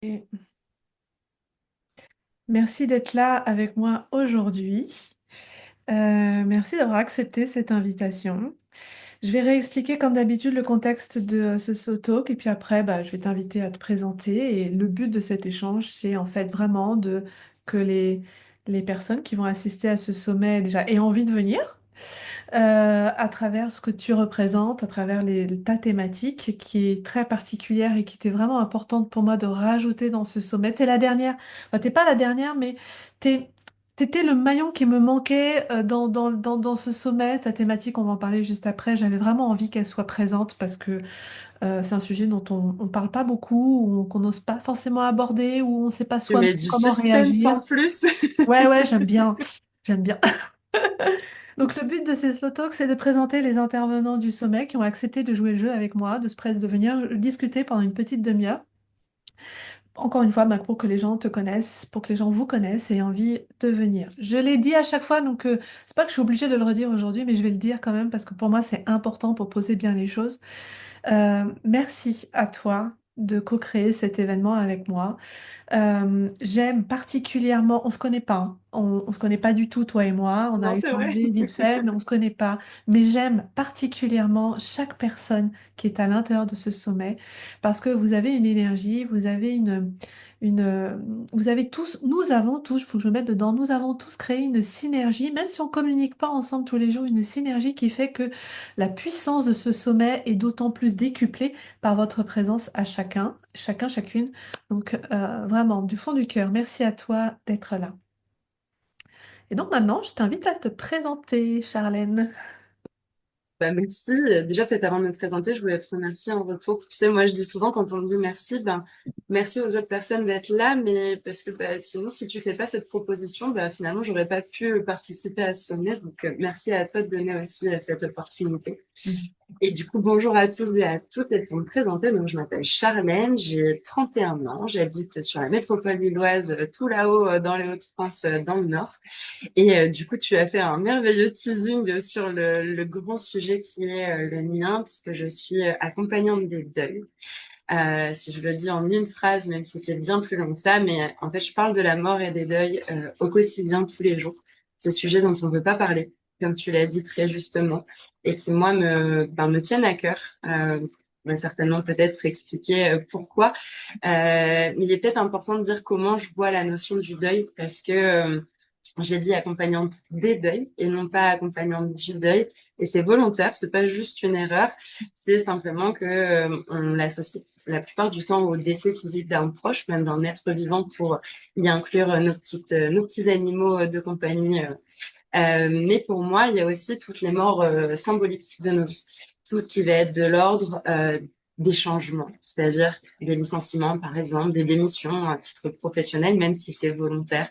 Et merci d'être là avec moi aujourd'hui. Merci d'avoir accepté cette invitation. Je vais réexpliquer comme d'habitude le contexte de ce talk et puis après, je vais t'inviter à te présenter. Et le but de cet échange, c'est en fait vraiment que les personnes qui vont assister à ce sommet déjà aient envie de venir à travers ce que tu représentes, à travers ta thématique qui est très particulière et qui était vraiment importante pour moi de rajouter dans ce sommet. T'es la dernière, enfin, t'es pas la dernière, mais t'es, t'étais le maillon qui me manquait dans ce sommet. Ta thématique, on va en parler juste après. J'avais vraiment envie qu'elle soit présente parce que c'est un sujet dont on parle pas beaucoup, ou qu'on n'ose pas forcément aborder, ou on ne sait pas Tu soi-même mets du comment suspense réagir. en plus. Ouais, ouais, j'aime bien. J'aime bien. Donc le but de ces slow talks, c'est de présenter les intervenants du sommet qui ont accepté de jouer le jeu avec moi, de venir discuter pendant une petite demi-heure. Encore une fois, pour que les gens te connaissent, pour que les gens vous connaissent et aient envie de venir. Je l'ai dit à chaque fois, donc c'est pas que je suis obligée de le redire aujourd'hui, mais je vais le dire quand même parce que pour moi c'est important pour poser bien les choses. Merci à toi de co-créer cet événement avec moi. J'aime particulièrement, on se connaît pas, hein. On se connaît pas du tout, toi et moi. On Non, a c'est vrai. échangé vite fait, mais on se connaît pas. Mais j'aime particulièrement chaque personne qui est à l'intérieur de ce sommet parce que vous avez une énergie, une, vous avez tous, nous avons tous, il faut que je me mette dedans, nous avons tous créé une synergie, même si on communique pas ensemble tous les jours, une synergie qui fait que la puissance de ce sommet est d'autant plus décuplée par votre présence à chacune. Donc, vraiment, du fond du cœur, merci à toi d'être là. Et donc maintenant, je t'invite à te présenter, Charlène. Bah, merci. Déjà, peut-être avant de me présenter, je voulais te remercier en retour. Tu sais, moi, je dis souvent quand on me dit merci, ben, merci aux autres personnes d'être là, mais parce que sinon, si tu fais pas cette proposition, finalement, j'aurais pas pu participer à ce sommet. Donc, merci à toi de donner aussi cette opportunité. Mhm. Et du coup, bonjour à tous et à toutes. Et pour me présenter, donc, je m'appelle Charlène, j'ai 31 ans, j'habite sur la métropole lilloise, tout là-haut dans les Hauts-de-France, dans le Nord. Et du coup, tu as fait un merveilleux teasing sur le grand sujet qui est le mien, puisque je suis accompagnante des deuils. Si je le dis en une phrase, même si c'est bien plus long que ça, mais en fait, je parle de la mort et des deuils au quotidien, tous les jours. C'est sujet dont on ne veut pas parler, comme tu l'as dit très justement, et qui, moi, me tiennent à cœur. On va certainement peut-être expliquer pourquoi. Mais il est peut-être important de dire comment je vois la notion du deuil, parce que j'ai dit accompagnante des deuils et non pas accompagnante du deuil. Et c'est volontaire, c'est pas juste une erreur, c'est simplement que on l'associe la plupart du temps au décès physique d'un proche, même d'un être vivant pour y inclure nos petits animaux de compagnie. Mais pour moi, il y a aussi toutes les morts symboliques de nos vies. Tout ce qui va être de l'ordre des changements, c'est-à-dire des licenciements, par exemple, des démissions à titre professionnel, même si c'est volontaire.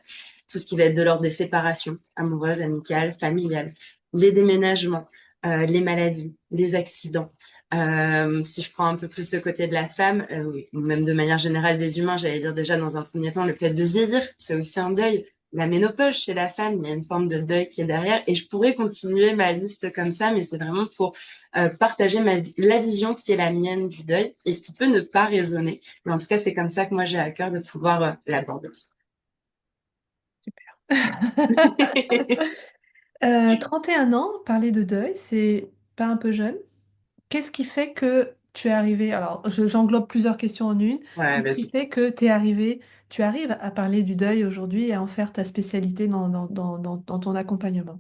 Tout ce qui va être de l'ordre des séparations amoureuses, amicales, familiales, les déménagements, les maladies, les accidents. Si je prends un peu plus ce côté de la femme, ou même de manière générale des humains, j'allais dire déjà dans un premier temps, le fait de vieillir, c'est aussi un deuil. La ménopause chez la femme, il y a une forme de deuil qui est derrière. Et je pourrais continuer ma liste comme ça, mais c'est vraiment pour partager la vision qui est la mienne du deuil et ce qui peut ne pas résonner. Mais en tout cas, c'est comme ça que moi, j'ai à cœur de pouvoir l'aborder. 31 ans, parler de deuil, c'est pas un peu jeune? Qu'est-ce qui fait que tu es arrivé, alors j'englobe plusieurs questions en une, Ouais, qu'est-ce qui vas-y. fait que tu arrives à parler du deuil aujourd'hui et à en faire ta spécialité dans ton accompagnement?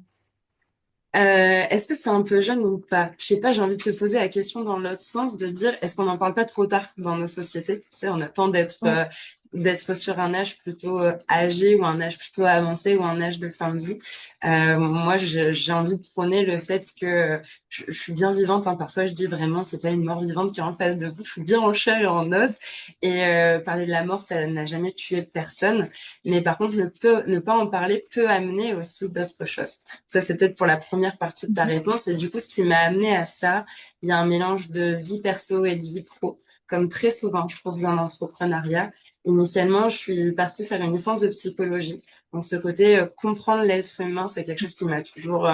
Est-ce que c'est un peu jeune ou pas? Je sais pas, j'ai envie de te poser la question dans l'autre sens, de dire, est-ce qu'on n'en parle pas trop tard dans nos sociétés? Tu sais, on attend Ouais. d'être sur un âge plutôt âgé ou un âge plutôt avancé ou un âge de fin de vie. Moi, j'ai envie de prôner le fait que je suis bien vivante, hein. Parfois, je dis vraiment, c'est pas une mort vivante qui est en face de vous. Je suis bien en chair et en os. Et parler de la mort, ça n'a jamais tué personne. Mais par contre, ne pas en parler peut amener aussi d'autres choses. Ça, c'est peut-être pour la première partie de ta réponse. Et du coup, ce qui m'a amené à ça, il y a un mélange de vie perso et de vie pro, comme très souvent, je trouve, dans l'entrepreneuriat. Initialement, je suis partie faire une licence de psychologie. Donc, ce côté comprendre l'être humain, c'est quelque chose qui m'a toujours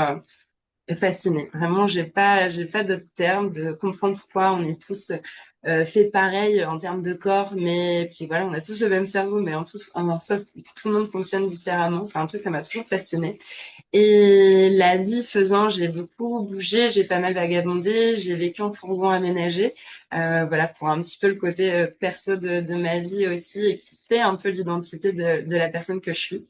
Fascinée. Vraiment, j'ai pas d'autres termes de comprendre pourquoi on est tous fait pareil en termes de corps, mais puis voilà, on a tous le même cerveau, mais en soi, tout le monde fonctionne différemment. C'est un truc, ça m'a toujours fasciné. Et la vie faisant, j'ai beaucoup bougé, j'ai pas mal vagabondé, j'ai vécu en fourgon aménagé, voilà, pour un petit peu le côté perso de ma vie aussi, et qui fait un peu l'identité de la personne que je suis.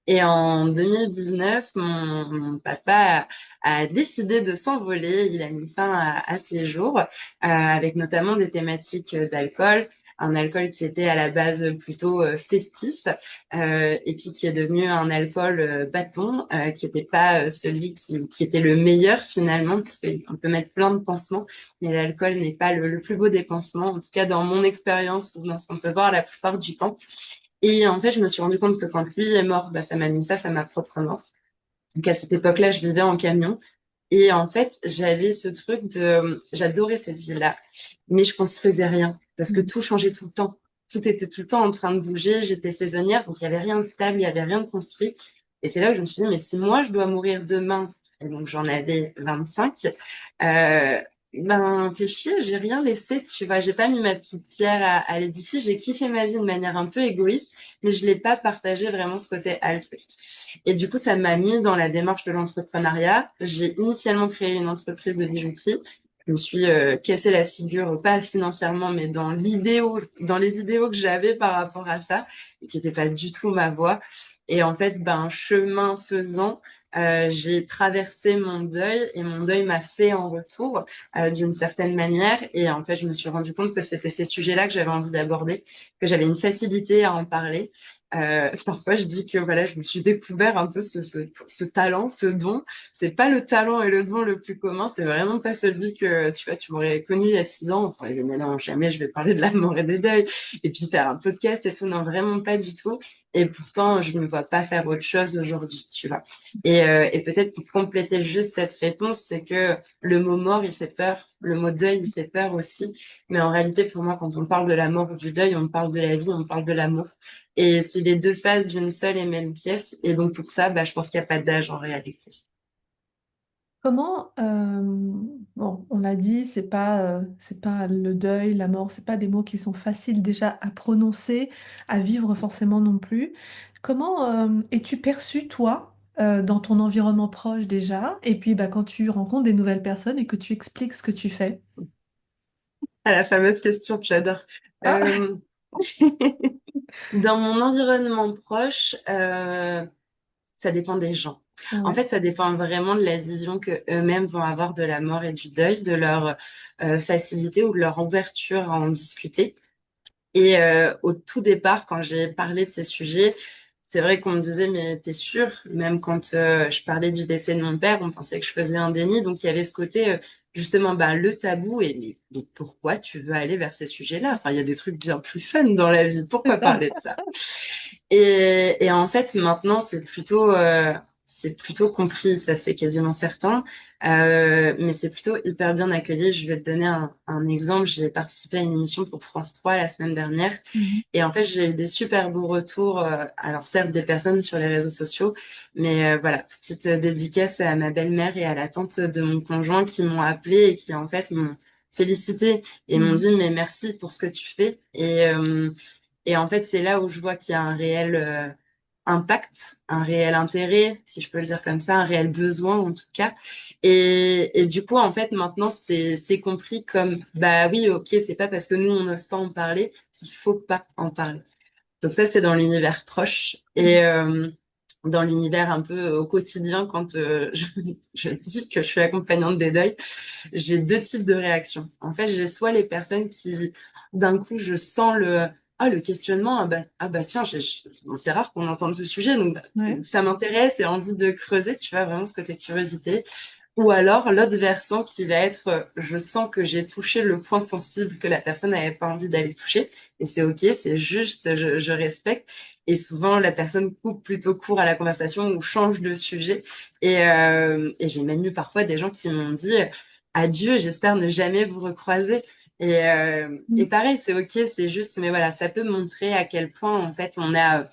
Et en 2019, mon papa a décidé de s'envoler. Il a mis fin à ses jours, avec notamment des thématiques d'alcool. Un alcool qui était à la base plutôt festif, et puis qui est devenu un alcool bâton, qui n'était pas celui qui était le meilleur finalement, puisqu'on peut mettre plein de pansements, mais l'alcool n'est pas le plus beau des pansements, en tout cas dans mon expérience ou dans ce qu'on peut voir la plupart du temps. Et en fait, je me suis rendu compte que quand lui est mort, bah, ça m'a mis face à ma propre mort. Donc à cette époque-là, je vivais en camion. Et en fait, j'avais ce truc j'adorais cette vie-là, mais je construisais rien parce que Mhm. tout changeait tout le temps. Tout était tout le temps en train de bouger. J'étais saisonnière, donc il y avait rien de stable, il y avait rien de construit. Et c'est là où je me suis dit, mais si moi je dois mourir demain, et donc j'en avais 25, euh, ben fais chier, j'ai rien laissé, tu vois, j'ai pas mis ma petite pierre à l'édifice. J'ai kiffé ma vie de manière un peu égoïste, mais je l'ai pas partagé vraiment ce côté altruiste. Et du coup, ça m'a mis dans la démarche de l'entrepreneuriat. J'ai initialement créé une entreprise de bijouterie. Je me suis cassé la figure, pas financièrement, mais dans les idéaux que j'avais par rapport à ça, et qui n'était pas du tout ma voie. Et en fait, ben, chemin faisant, j'ai traversé mon deuil et mon deuil m'a fait en retour d'une certaine manière. Et en fait, je me suis rendu compte que c'était ces sujets-là que j'avais envie d'aborder, que j'avais une facilité à en parler. Parfois, je dis que voilà, je me suis découvert un peu ce talent, ce don. C'est pas le talent et le don le plus commun, c'est vraiment pas celui que tu vois, tu m'aurais connu il y a 6 ans. On pourrait dire, mais non, jamais je vais parler de la mort et des deuils et puis faire un podcast et tout. Non, vraiment pas du tout. Et pourtant, je ne me vois pas faire autre chose aujourd'hui, tu vois. Et peut-être pour compléter juste cette réponse, c'est que le mot mort, il fait peur. Le mot deuil, il fait peur aussi. Mais en réalité, pour moi, quand on parle de la mort ou du deuil, on parle de la vie, on parle de l'amour. Et c'est les deux faces d'une seule et même pièce. Et donc pour ça, bah, je pense qu'il n'y a pas d'âge en réalité. Comment, bon, on l'a dit, c'est pas le deuil, la mort, c'est pas des mots qui sont faciles déjà à prononcer, à vivre forcément non plus. Comment es-tu perçu, toi, dans ton environnement proche déjà, et puis bah, quand tu rencontres des nouvelles personnes et que tu expliques ce que tu fais? À la fameuse question que j'adore. Ah, Euh, Dans mon environnement proche, ça dépend des gens. En ouais. fait, ça dépend vraiment de la vision que eux-mêmes vont avoir de la mort et du deuil, de leur facilité ou de leur ouverture à en discuter. Et au tout départ, quand j'ai parlé de ces sujets, c'est vrai qu'on me disait, mais t'es sûr? Même quand je parlais du décès de mon père, on pensait que je faisais un déni. Donc il y avait ce côté, justement, bah, le tabou. Et mais pourquoi tu veux aller vers ces sujets-là? Enfin, il y a des trucs bien plus fun dans la vie. Pourquoi C'est ça. parler de ça? Et en fait, maintenant, c'est plutôt compris, ça c'est quasiment certain, mais c'est plutôt hyper bien accueilli. Je vais te donner un exemple. J'ai participé à une émission pour France 3 la semaine dernière, Mhm. et en fait, j'ai eu des super beaux retours. Alors certes, des personnes sur les réseaux sociaux, mais voilà, petite dédicace à ma belle-mère et à la tante de mon conjoint qui m'ont appelé et qui en fait m'ont félicité et m'ont Mhm. dit mais merci pour ce que tu fais. Et en fait, c'est là où je vois qu'il y a un réel impact, un réel intérêt, si je peux le dire comme ça, un réel besoin en tout cas. Et du coup, en fait, maintenant, c'est compris comme, bah oui, ok, c'est pas parce que nous, on n'ose pas en parler qu'il faut pas en parler. Donc ça, c'est dans l'univers proche. Et dans l'univers un peu au quotidien, quand je dis que je suis accompagnante des deuils, j'ai deux types de réactions. En fait, j'ai soit les personnes qui, d'un coup, je sens le questionnement, ah bah tiens, bon, c'est rare qu'on entende ce sujet, donc bah, Ouais. ça m'intéresse et envie de creuser, tu vois, vraiment ce côté curiosité. Ou alors l'autre versant qui va être, je sens que j'ai touché le point sensible que la personne n'avait pas envie d'aller toucher, et c'est ok, c'est juste, je respecte. Et souvent, la personne coupe plutôt court à la conversation ou change de sujet. Et j'ai même eu parfois des gens qui m'ont dit, adieu, j'espère ne jamais vous recroiser. Et Mhm. pareil, c'est ok, c'est juste, mais voilà, ça peut montrer à quel point en fait on a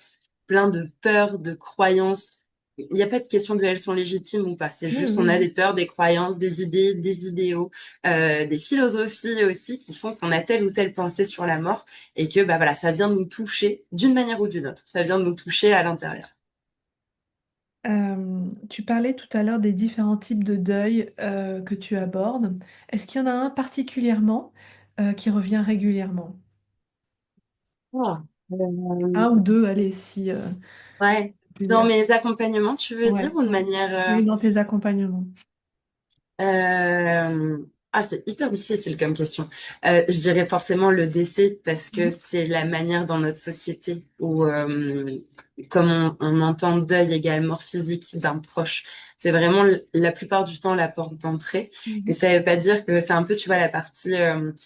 plein de peurs, de croyances il n'y a pas de question de elles sont légitimes ou pas. C'est Oui, juste, on oui, a oui. des peurs, des croyances, des idées, des idéaux, des philosophies aussi qui font qu'on a telle ou telle pensée sur la mort et que, bah voilà, ça vient de nous toucher d'une manière ou d'une autre. Ça vient de nous toucher à l'intérieur. Tu parlais tout à l'heure des différents types de deuil que tu abordes. Est-ce qu'il y en a un particulièrement qui revient régulièrement? Oh. Un ou deux, allez, si Ouais. Dans plusieurs. mes accompagnements, tu veux dire, Ouais. ou de manière... Oui, dans tes accompagnements. Ah, c'est hyper difficile comme question. Je dirais forcément le décès parce que Mhm. c'est la manière dans notre société où, comme on entend deuil égale mort physique d'un proche, c'est vraiment la plupart du temps la porte d'entrée. Et Mhm. ça veut pas dire que c'est un peu, tu vois, la partie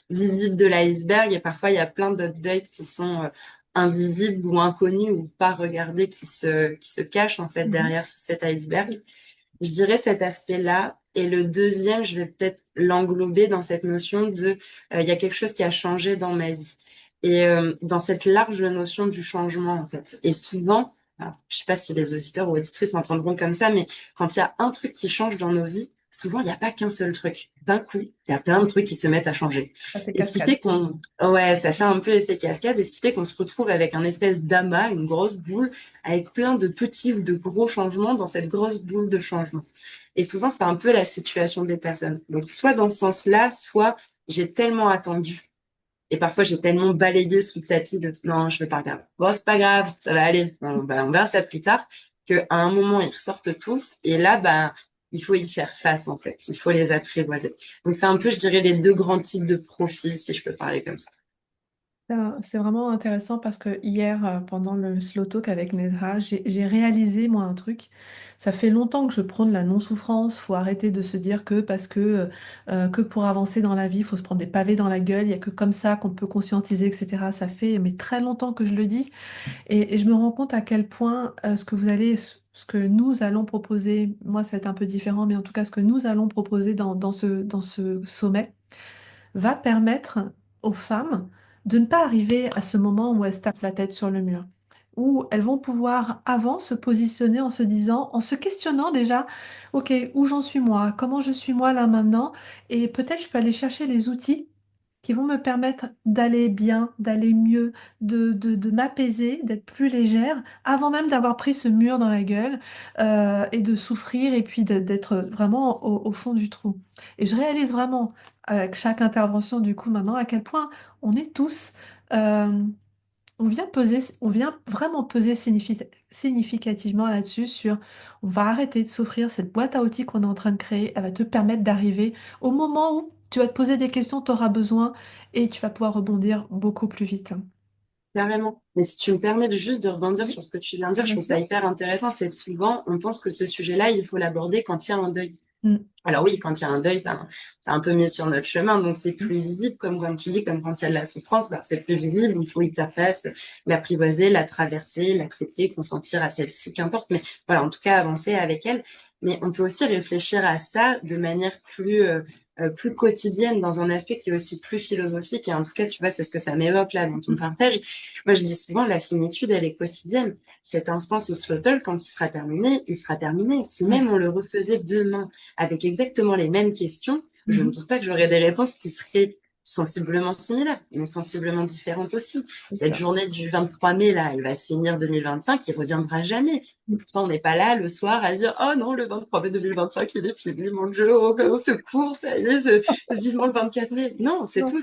visible de l'iceberg. Et parfois, il y a plein d'autres deuils qui sont invisibles ou inconnus ou pas regardés qui se cachent en fait Mhm. derrière sous cet iceberg. Je dirais cet aspect-là. Et le deuxième, je vais peut-être l'englober dans cette notion de, il y a quelque chose qui a changé dans ma vie. Et dans cette large notion du changement, en fait. Et souvent, alors, je sais pas si les auditeurs ou auditrices m'entendront comme ça, mais quand il y a un truc qui change dans nos vies, souvent, il n'y a pas qu'un seul truc. D'un coup, il y a plein de trucs qui se mettent à changer. Ça fait Et ce qui cascade. fait ouais, ça fait un peu effet cascade, et ce qui fait qu'on se retrouve avec un espèce d'amas, une grosse boule, avec plein de petits ou de gros changements dans cette grosse boule de changement. Et souvent, c'est un peu la situation des personnes. Donc, soit dans ce sens-là, soit j'ai tellement attendu. Et parfois, j'ai tellement balayé sous le tapis de non, je vais pas regarder. Bon, c'est pas grave, ça va aller. On verra ça plus tard. Qu'à un moment, ils ressortent tous. Et là, ben, il faut y faire face, en fait. Il faut les apprivoiser. Donc, c'est un peu, je dirais, les deux grands types de profils, si je peux parler comme ça. C'est vraiment intéressant parce que hier, pendant le slow talk avec Nedra, j'ai réalisé, moi, un truc. Ça fait longtemps que je prône la non-souffrance. Faut arrêter de se dire que parce que pour avancer dans la vie, il faut se prendre des pavés dans la gueule. Il n'y a que comme ça qu'on peut conscientiser, etc. Ça fait mais très longtemps que je le dis. Et je me rends compte à quel point ce que nous allons proposer, moi, ça va être un peu différent, mais en tout cas, ce que nous allons proposer dans ce sommet, va permettre aux femmes de ne pas arriver à ce moment où elles se tapent la tête sur le mur, où elles vont pouvoir avant se positionner en se disant, en se questionnant déjà, ok, où j'en suis moi, comment je suis moi là maintenant, et peut-être je peux aller chercher les outils qui vont me permettre d'aller bien, d'aller mieux, de m'apaiser, d'être plus légère, avant même d'avoir pris ce mur dans la gueule et de souffrir et puis d'être vraiment au fond du trou. Et je réalise vraiment avec chaque intervention du coup maintenant à quel point on est tous, euh, on vient vraiment peser significativement là-dessus sur on va arrêter de souffrir, cette boîte à outils qu'on est en train de créer, elle va te permettre d'arriver au moment où tu vas te poser des questions, tu auras besoin et tu vas pouvoir rebondir beaucoup plus vite. Carrément. Mais si tu me permets juste de rebondir Oui, sur ce que tu viens de dire, je bien trouve ça sûr. hyper intéressant. C'est que souvent, on pense que ce sujet-là, il faut l'aborder quand il y a un deuil. Mm, Alors oui, quand il y a un deuil, ben, c'est un peu mis sur notre chemin, donc c'est mm, plus visible, comme quand tu dis, comme quand il y a de la souffrance, ben, c'est plus visible, il faut y faire face, l'apprivoiser, la traverser, l'accepter, consentir à celle-ci, qu'importe, mais voilà, en tout cas, avancer avec elle. Mais on peut aussi réfléchir à ça de manière plus quotidienne, dans un aspect qui est aussi plus philosophique, et en tout cas, tu vois, c'est ce que ça m'évoque là dans ton mm, partage. Moi, je dis souvent, la finitude, elle est quotidienne. Cet instant au slottle, quand il sera terminé, il sera terminé. Si ouais. même on le refaisait demain, avec exactement les mêmes questions, je ne Mhm. doute pas que j'aurais des réponses qui seraient sensiblement similaires, mais sensiblement différentes aussi. C'est Cette ça. journée du 23 mai, là, elle va se finir 2025, il reviendra jamais. Et Mm, pourtant, on n'est pas là le soir à se dire, oh non, le 23 mai 2025, il est fini, mon Dieu, au secours, ça y est, vivement le 24 mai. Non, c'est non. tout.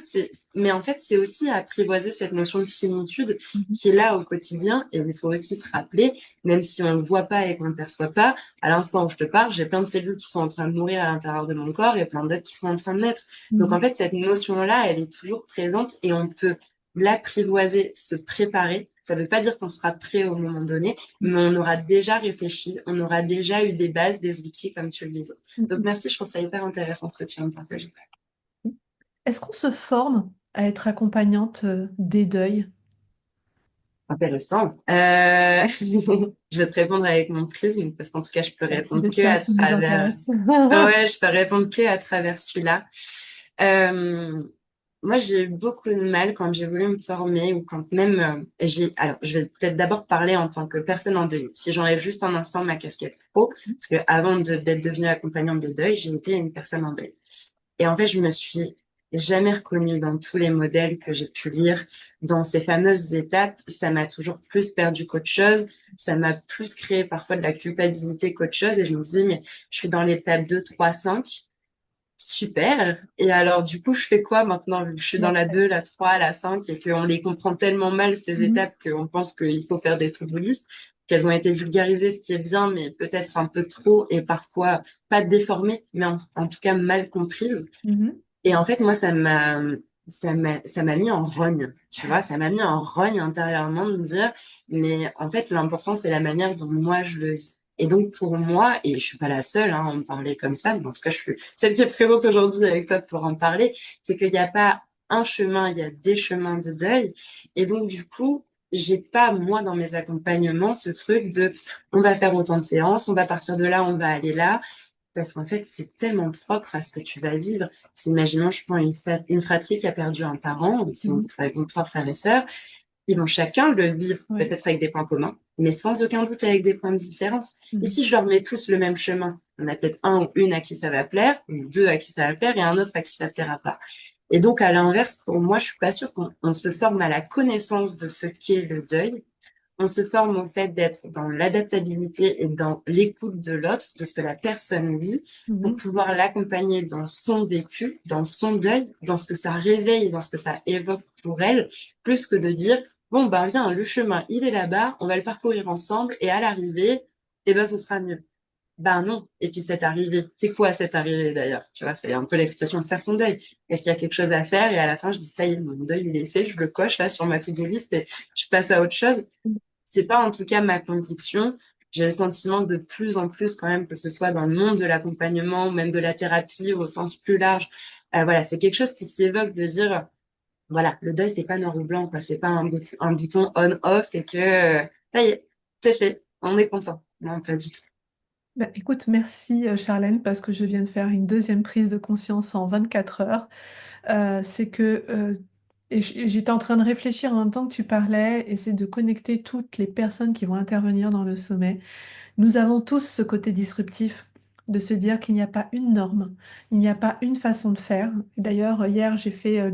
Mais en fait, c'est aussi apprivoiser cette notion de finitude Mhm. qui est là au quotidien. Et il faut aussi se rappeler, même si on ne le voit pas et qu'on ne le perçoit pas, à l'instant où je te parle, j'ai plein de cellules qui sont en train de mourir à l'intérieur de mon corps et plein d'autres qui sont en train de naître. Donc en Mhm. fait, cette notion-là, elle est toujours présente et on peut l'apprivoiser, se préparer. Ça ne veut pas dire qu'on sera prêt au moment donné, mais on aura déjà réfléchi, on aura déjà eu des bases, des outils, comme tu le disais. Donc Mhm. merci, je trouve ça hyper intéressant ce que tu viens de partager. Est-ce qu'on se forme à être accompagnante des deuils? Intéressant. Je vais te répondre avec mon prisme, parce qu'en tout cas, je peux Merci répondre de que ça à qui nous travers. intéresse. Ouais, je peux répondre que à travers celui-là. Euh, moi, j'ai eu beaucoup de mal quand j'ai voulu me former ou quand même alors, je vais peut-être d'abord parler en tant que personne en deuil. Si j'enlève juste un instant ma casquette pro, parce que avant d'être devenue accompagnante de deuil, j'ai été une personne en deuil. Et en fait, je me suis jamais reconnue dans tous les modèles que j'ai pu lire, dans ces fameuses étapes. Ça m'a toujours plus perdu qu'autre chose. Ça m'a plus créé parfois de la culpabilité qu'autre chose. Et je me dis, mais je suis dans l'étape 2, 3, 5. Super. Et alors, du coup, je fais quoi maintenant, vu que je suis dans la 2, la 3, la 5 et qu'on les comprend tellement mal, ces Mhm. étapes, qu'on pense qu'il faut faire des to-do list, qu'elles ont été vulgarisées, ce qui est bien, mais peut-être un peu trop et parfois pas déformées, mais en tout cas mal comprises. Mhm. Et en fait, moi, ça m'a mis en rogne, tu vois, ça m'a mis en rogne intérieurement de me dire, mais en fait, l'important, c'est la manière dont moi je le vis. Et donc, pour moi, et je suis pas la seule hein, à en parler comme ça, mais en tout cas, je suis celle qui est présente aujourd'hui avec toi pour en parler, c'est qu'il n'y a pas un chemin, il y a des chemins de deuil. Et donc, du coup, j'ai pas, moi, dans mes accompagnements, ce truc de, on va faire autant de séances, on va partir de là, on va aller là. Parce qu'en fait, c'est tellement propre à ce que tu vas vivre. C'est, imaginons, je prends une fratrie qui a perdu un parent, ils sont, Mhm. par exemple, trois frères et sœurs. Ils vont chacun le vivre, Ouais. peut-être avec des points communs, mais sans aucun doute avec des points de différence. Et Mhm. si je leur mets tous le même chemin, on a peut-être un ou une à qui ça va plaire, ou deux à qui ça va plaire, et un autre à qui ça plaira pas. Et donc, à l'inverse, pour moi, je suis pas sûre qu'on se forme à la connaissance de ce qu'est le deuil, on se forme au fait d'être dans l'adaptabilité et dans l'écoute de l'autre, de ce que la personne vit, pour Mhm. pouvoir l'accompagner dans son vécu, dans son deuil, dans ce que ça réveille, dans ce que ça évoque pour elle, plus que de dire, bon, ben, viens, le chemin, il est là-bas, on va le parcourir ensemble, et à l'arrivée, eh ben, ce sera mieux. Ben non. Et puis cette arrivée, c'est quoi cette arrivée d'ailleurs? Tu vois, c'est un peu l'expression de faire son deuil. Est-ce qu'il y a quelque chose à faire? Et à la fin, je dis, ça y est, mon deuil, il est fait, je le coche là sur ma to-do list et je passe à autre chose. C'est pas en tout cas ma conviction. J'ai le sentiment de plus en plus quand même que ce soit dans le monde de l'accompagnement ou même de la thérapie au sens plus large. Voilà, c'est quelque chose qui s'évoque de dire, voilà, le deuil c'est pas noir ou blanc, quoi. C'est pas un bouton on/off et que ça y est, c'est fait, on est content. Non, pas du tout. Bah, écoute, merci Charlène, parce que je viens de faire une deuxième prise de conscience en 24 heures. C'est que et j'étais en train de réfléchir en même temps que tu parlais, et c'est de connecter toutes les personnes qui vont intervenir dans le sommet. Nous avons tous ce côté disruptif de se dire qu'il n'y a pas une norme, il n'y a pas une façon de faire. D'ailleurs, hier, j'ai fait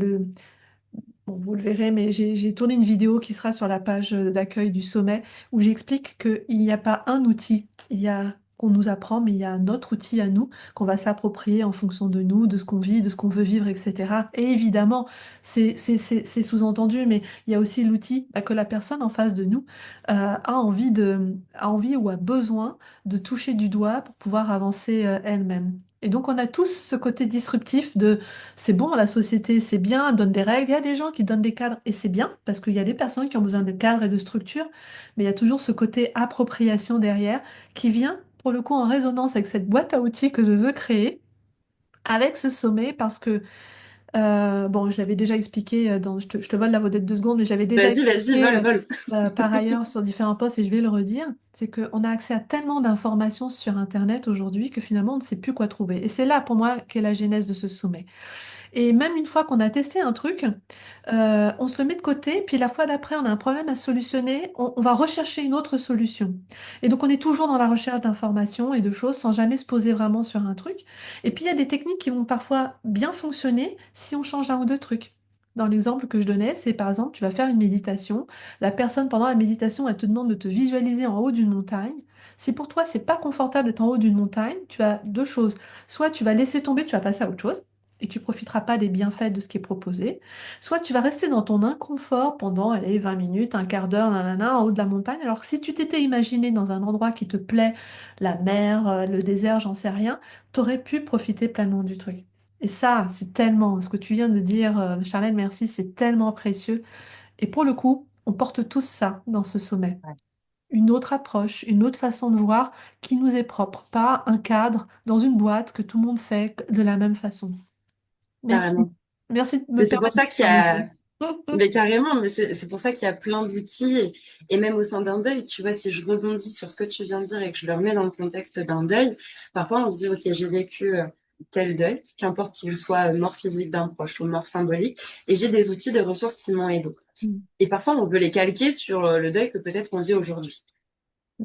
bon, vous le verrez, mais j'ai tourné une vidéo qui sera sur la page d'accueil du sommet où j'explique qu'il n'y a pas un outil, il y a qu'on nous apprend, mais il y a un autre outil à nous qu'on va s'approprier en fonction de nous, de ce qu'on vit, de ce qu'on veut vivre, etc. Et évidemment, c'est sous-entendu, mais il y a aussi l'outil que la personne en face de nous a envie ou a besoin de toucher du doigt pour pouvoir avancer elle-même. Et donc on a tous ce côté disruptif de c'est bon, la société, c'est bien, donne des règles. Il y a des gens qui donnent des cadres et c'est bien parce qu'il y a des personnes qui ont besoin de cadres et de structures, mais il y a toujours ce côté appropriation derrière qui vient pour le coup en résonance avec cette boîte à outils que je veux créer avec ce sommet parce que, bon, je l'avais déjà expliqué je te vole la vedette 2 secondes, mais j'avais déjà Vas-y, vas-y, expliqué vole, vole. par ailleurs sur différents posts et je vais le redire, c'est qu'on a accès à tellement d'informations sur Internet aujourd'hui que finalement on ne sait plus quoi trouver. Et c'est là pour moi qu'est la genèse de ce sommet. Et même une fois qu'on a testé un truc, on se le met de côté, puis la fois d'après, on a un problème à solutionner, on va rechercher une autre solution. Et donc, on est toujours dans la recherche d'informations et de choses sans jamais se poser vraiment sur un truc. Et puis, il y a des techniques qui vont parfois bien fonctionner si on change un ou deux trucs. Dans l'exemple que je donnais, c'est par exemple, tu vas faire une méditation. La personne, pendant la méditation, elle te demande de te visualiser en haut d'une montagne. Si pour toi, c'est pas confortable d'être en haut d'une montagne, tu as deux choses. Soit tu vas laisser tomber, tu vas passer à autre chose et tu profiteras pas des bienfaits de ce qui est proposé. Soit tu vas rester dans ton inconfort pendant, allez, 20 minutes, un quart d'heure, nanana, en haut de la montagne. Alors que si tu t'étais imaginé dans un endroit qui te plaît, la mer, le désert, j'en sais rien, tu aurais pu profiter pleinement du truc. Et ça, c'est tellement, ce que tu viens de dire, Charlène, merci, c'est tellement précieux. Et pour le coup, on porte tous ça dans ce sommet. Ouais, Une autre approche, une autre façon de voir qui nous est propre, pas un cadre dans une boîte que tout le monde fait de la même façon. Merci. carrément. Merci de Mais me c'est pour permettre de ça qu'il y parler. a, mais carrément, mais c'est pour ça qu'il y a plein d'outils et même au sein d'un deuil, tu vois, si je rebondis sur ce que tu viens de dire et que je le remets dans le contexte d'un deuil, parfois on se dit, ok, j'ai vécu tel deuil, qu'importe qu'il soit mort physique d'un proche ou mort symbolique, et j'ai des outils de ressources qui m'ont aidé. Mhm. Et parfois, on veut les calquer sur le deuil que peut-être on vit aujourd'hui.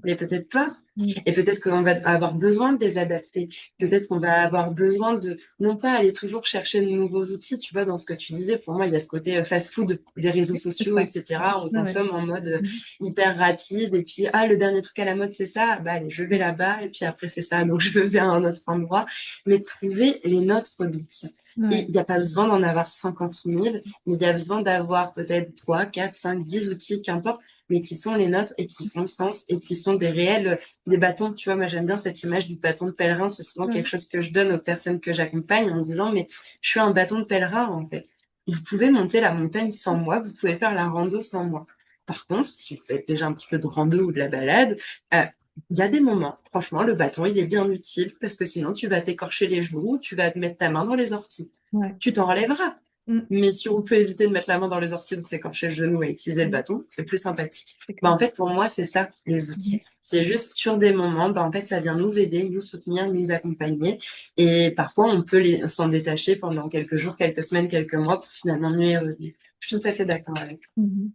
Mais peut-être pas. Mhm. Et peut-être qu'on va avoir besoin de les adapter. Peut-être qu'on va avoir besoin de, non pas aller toujours chercher de nouveaux outils, tu vois, dans ce que tu disais. Pour moi, il y a ce côté fast-food des réseaux Oui, c'est sociaux, ça. etc. On Ouais, ouais. consomme en mode Mhm. hyper rapide. Et puis, ah, le dernier truc à la mode, c'est ça. Bah, allez, je vais là-bas. Et puis après, c'est ça. Donc, je vais vers un autre endroit. Mais trouver les nôtres d'outils. Et Ouais, il n'y a pas besoin d'en avoir 50 000, mais il y a besoin d'avoir peut-être 3, 4, 5, 10 outils, qu'importe, mais qui sont les nôtres et qui font sens et qui sont des réels, des bâtons. Tu vois, moi, j'aime bien cette image du bâton de pèlerin. C'est souvent quelque ouais. chose que je donne aux personnes que j'accompagne en me disant, mais je suis un bâton de pèlerin, en fait. Vous pouvez monter la montagne sans moi, vous pouvez faire la rando sans moi. Par contre, si vous faites déjà un petit peu de rando ou de la balade, euh, il y a des moments, franchement, le bâton, il est bien utile parce que sinon, tu vas t'écorcher les genoux, tu vas te mettre ta main dans les orties. Ouais. Tu t'en relèveras. Mhm. Mais si on peut éviter de mettre la main dans les orties ou de s'écorcher le genou et utiliser le Mhm. bâton, c'est plus sympathique. C'est Bah, clair. en fait, pour moi, c'est ça, les Mhm. outils. C'est juste sur des moments, bah, en fait, ça vient nous aider, nous soutenir, nous accompagner. Et parfois, on peut s'en détacher pendant quelques jours, quelques semaines, quelques mois pour finalement mieux y revenir. Je suis tout à fait d'accord avec toi. Mhm.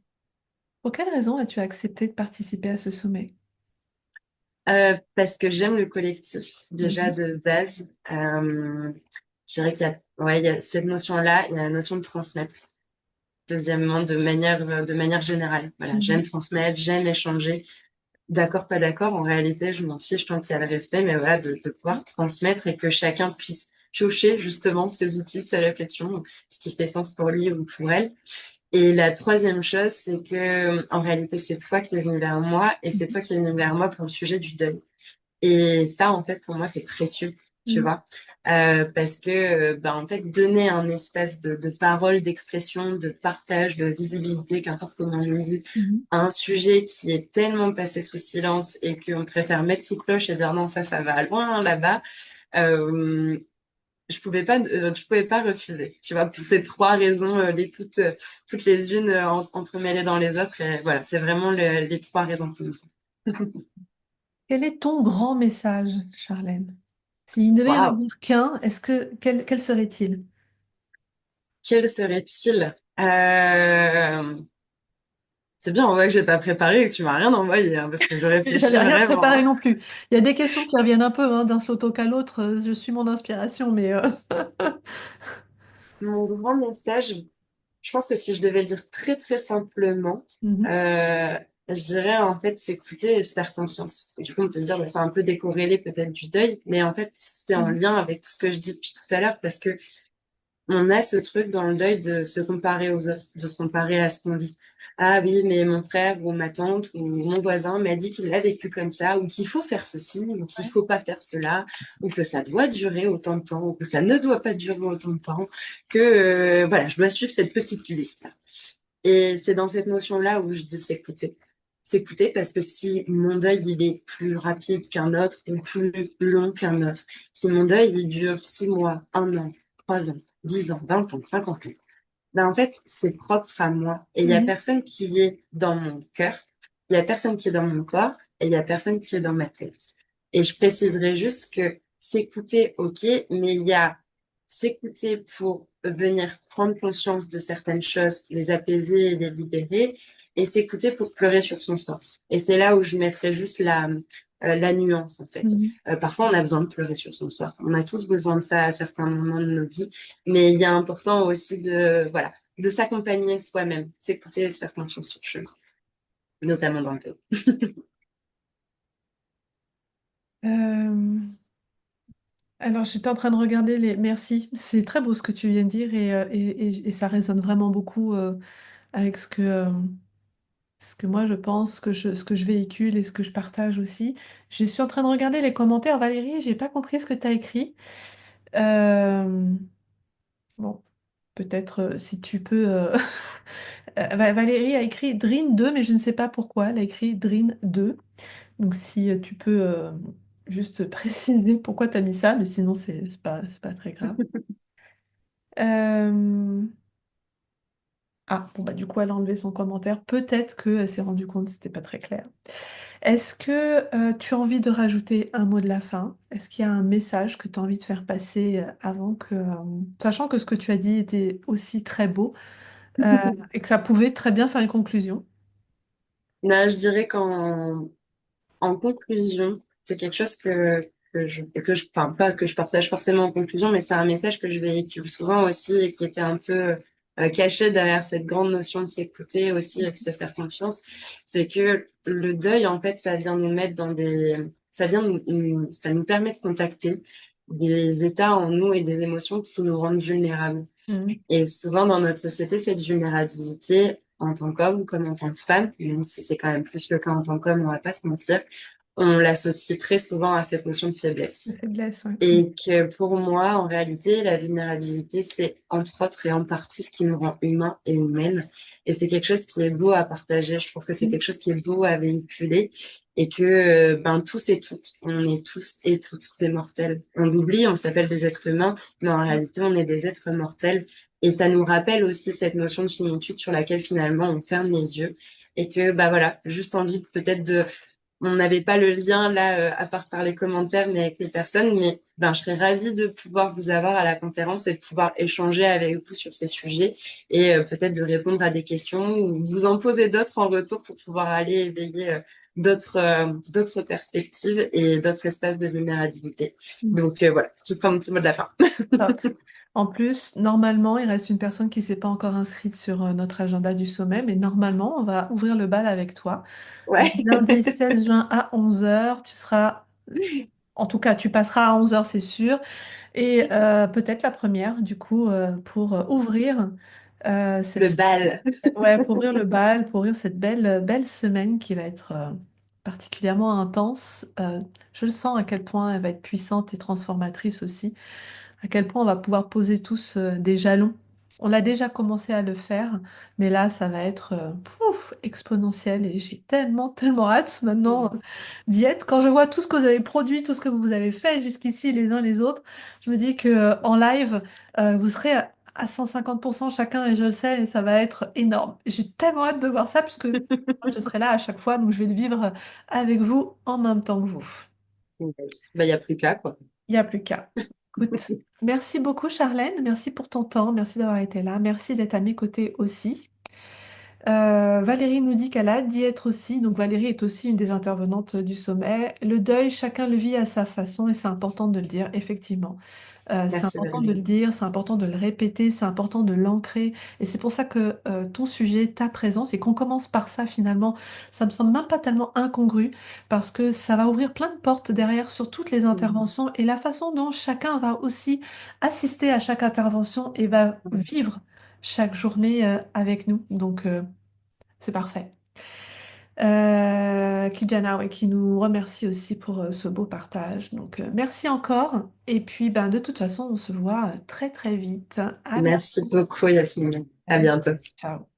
Pour quelle raison as-tu accepté de participer à ce sommet? Parce que j'aime le collectif, déjà Mhm. de base. Je dirais qu'il y a cette notion-là, il y a la notion de transmettre. Deuxièmement, de manière générale. Voilà, j'aime Mhm. transmettre, j'aime échanger. D'accord, pas d'accord. En réalité, je m'en fiche tant qu'il y a le respect, mais voilà, de pouvoir transmettre et que chacun puisse piocher justement ses outils, ses réflexions, ce qui fait sens pour lui ou pour elle. Et la troisième chose, c'est que en réalité, c'est toi qui es venu vers moi et c'est Mhm. toi qui es venu vers moi pour le sujet du deuil. Et ça, en fait, pour moi, c'est précieux, tu Mhm. vois, parce que, bah, en fait, donner un espace de parole, d'expression, de partage, de visibilité, qu'importe comment on le dit, Mhm. à un sujet qui est tellement passé sous silence et qu'on préfère mettre sous cloche et dire non, ça va loin là-bas, euh, je pouvais pas refuser, tu vois, pour ces trois raisons, toutes les unes entremêlées dans les autres. Et voilà, c'est vraiment les trois raisons qui me font. Quel est ton grand message, Charlène? S'il ne devait y en Waouh! avoir qu'un, quel serait-il? Quel serait-il? C'est bien, on voit que j'ai pas préparé et que tu m'as rien envoyé, hein, parce que je réfléchis J'avais rien vraiment. préparé non plus. Il y a des questions qui reviennent un peu hein, d'un slow talk à l'autre. Je suis mon inspiration, mais Mon grand message, je pense que si je devais le dire très très simplement, Mhm. euh, je dirais en fait s'écouter et se faire confiance. Et du coup, on peut se dire, bah, c'est un peu décorrélé peut-être du deuil, mais en fait, c'est en Mhm. lien avec tout ce que je dis depuis tout à l'heure, parce que on a ce truc dans le deuil de se comparer aux autres, de se comparer à ce qu'on vit. Ah oui, mais mon frère ou ma tante ou mon voisin m'a dit qu'il l'a vécu comme ça, ou qu'il faut faire ceci, ou qu'il faut pas faire cela, ou que ça doit durer autant de temps, ou que ça ne doit pas durer autant de temps, que voilà, je dois suivre cette petite liste-là. Et c'est dans cette notion-là où je dis s'écouter. S'écouter parce que si mon deuil il est plus rapide qu'un autre ou plus long qu'un autre, si mon deuil il dure 6 mois, 1 an, 3 ans, 10 ans, 20 ans, 50 ans, ben en fait c'est propre à moi et il y a Mhm. personne qui est dans mon cœur, il y a personne qui est dans mon corps et il y a personne qui est dans ma tête. Et je préciserai juste que s'écouter, ok, mais il y a s'écouter pour venir prendre conscience de certaines choses, les apaiser et les libérer, et s'écouter pour pleurer sur son sort. Et c'est là où je mettrais juste la nuance, en fait. Mhm. Parfois, on a besoin de pleurer sur son sort. On a tous besoin de ça à certains moments de nos vies, mais il y a important aussi voilà, de s'accompagner soi-même, s'écouter et se faire confiance sur le chemin, notamment dans le thé. Euh, alors, j'étais en train de regarder les. Merci, c'est très beau ce que tu viens de dire et ça résonne vraiment beaucoup avec ce que moi je pense, ce que je véhicule et ce que je partage aussi. Je suis en train de regarder les commentaires, Valérie, j'ai pas compris ce que tu as écrit. Euh, bon, peut-être si tu peux. Valérie a écrit Drin 2, mais je ne sais pas pourquoi. Elle a écrit Drin 2. Donc si tu peux juste préciser pourquoi tu as mis ça, mais sinon c'est pas très grave. Euh, Ah, bon, bah, du coup, elle a enlevé son commentaire. Peut-être qu'elle s'est rendue compte que c'était pas très clair. Est-ce que tu as envie de rajouter un mot de la fin? Est-ce qu'il y a un message que tu as envie de faire passer avant que, sachant que ce que tu as dit était aussi très beau et que ça pouvait très bien faire une conclusion? Là, je dirais en conclusion, c'est quelque chose enfin, pas que je partage forcément en conclusion, mais c'est un message que je véhicule souvent aussi et qui était un peu caché derrière cette grande notion de s'écouter aussi et de se faire confiance. C'est que le deuil, en fait, ça vient nous mettre ça nous permet de contacter des états en nous et des émotions qui nous rendent vulnérables. Mhm. Et souvent dans notre société, cette vulnérabilité, en tant qu'homme comme en tant que femme, même si c'est quand même plus le cas en tant qu'homme, on va pas se mentir, on l'associe très souvent à cette notion de La faiblesse. faiblesse, ouais. Et que pour moi, en réalité, la vulnérabilité, c'est entre autres et en partie ce qui nous rend humains et humaines. Et c'est quelque chose qui est beau à partager. Je trouve que c'est Mhm. quelque chose qui est beau à véhiculer et que ben tous et toutes, on est tous et toutes des mortels. On l'oublie, on s'appelle des êtres humains, mais en réalité, on est des êtres mortels. Et ça nous rappelle aussi cette notion de finitude sur laquelle finalement on ferme les yeux et que bah voilà, juste envie peut-être de on n'avait pas le lien là, à part par les commentaires, mais avec les personnes. Mais ben, je serais ravie de pouvoir vous avoir à la conférence et de pouvoir échanger avec vous sur ces sujets et peut-être de répondre à des questions ou de vous en poser d'autres en retour pour pouvoir aller éveiller d'autres perspectives et d'autres espaces de vulnérabilité. Mhm. Donc voilà, ce sera mon petit mot de la fin. Top. En plus, normalement, il reste une personne qui s'est pas encore inscrite sur notre agenda du sommet, mais normalement, on va ouvrir le bal avec toi. Donc, Ouais, lundi 16 juin à 11 heures, tu seras, en tout cas, tu passeras à 11 heures, c'est sûr, et peut-être la première, du coup, pour ouvrir le bal. ouais, pour ouvrir le bal, pour ouvrir cette belle semaine qui va être particulièrement intense. Je le sens à quel point elle va être puissante et transformatrice aussi, à quel point on va pouvoir poser tous des jalons. On a déjà commencé à le faire, mais là, ça va être pouf, exponentiel et j'ai tellement hâte maintenant d'y être. Quand je vois tout ce que vous avez produit, tout ce que vous avez fait jusqu'ici les uns les autres, je me dis que en live, vous serez à 150% chacun et je le sais, et ça va être énorme. J'ai tellement hâte de voir ça puisque moi, je serai là à chaque fois, donc je vais le vivre avec vous en même temps que vous. Yes. Bah, il n'y a plus qu'à, quoi. Il n'y a plus qu'à. Écoute, merci beaucoup Charlène, merci pour ton temps, merci d'avoir été là, merci d'être à mes côtés aussi. Valérie nous dit qu'elle a hâte d'y être aussi, donc Valérie est aussi une des intervenantes du sommet. Le deuil, chacun le vit à sa façon et c'est important de le dire, effectivement. C'est Merci important de le Valérie. dire, c'est important de le répéter, c'est important de l'ancrer. Et c'est pour ça que ton sujet, ta présence, et qu'on commence par ça finalement, ça me semble même pas tellement incongru, parce que ça va ouvrir plein de portes derrière sur toutes les interventions et la façon dont chacun va aussi assister à chaque intervention et va vivre chaque journée avec nous. Donc c'est parfait. Kijana, ouais, qui nous remercie aussi pour ce beau partage. Donc, merci encore. Et puis, ben, de toute façon, on se voit très très vite. À bientôt. Merci beaucoup Yasmine. À bientôt. Ciao.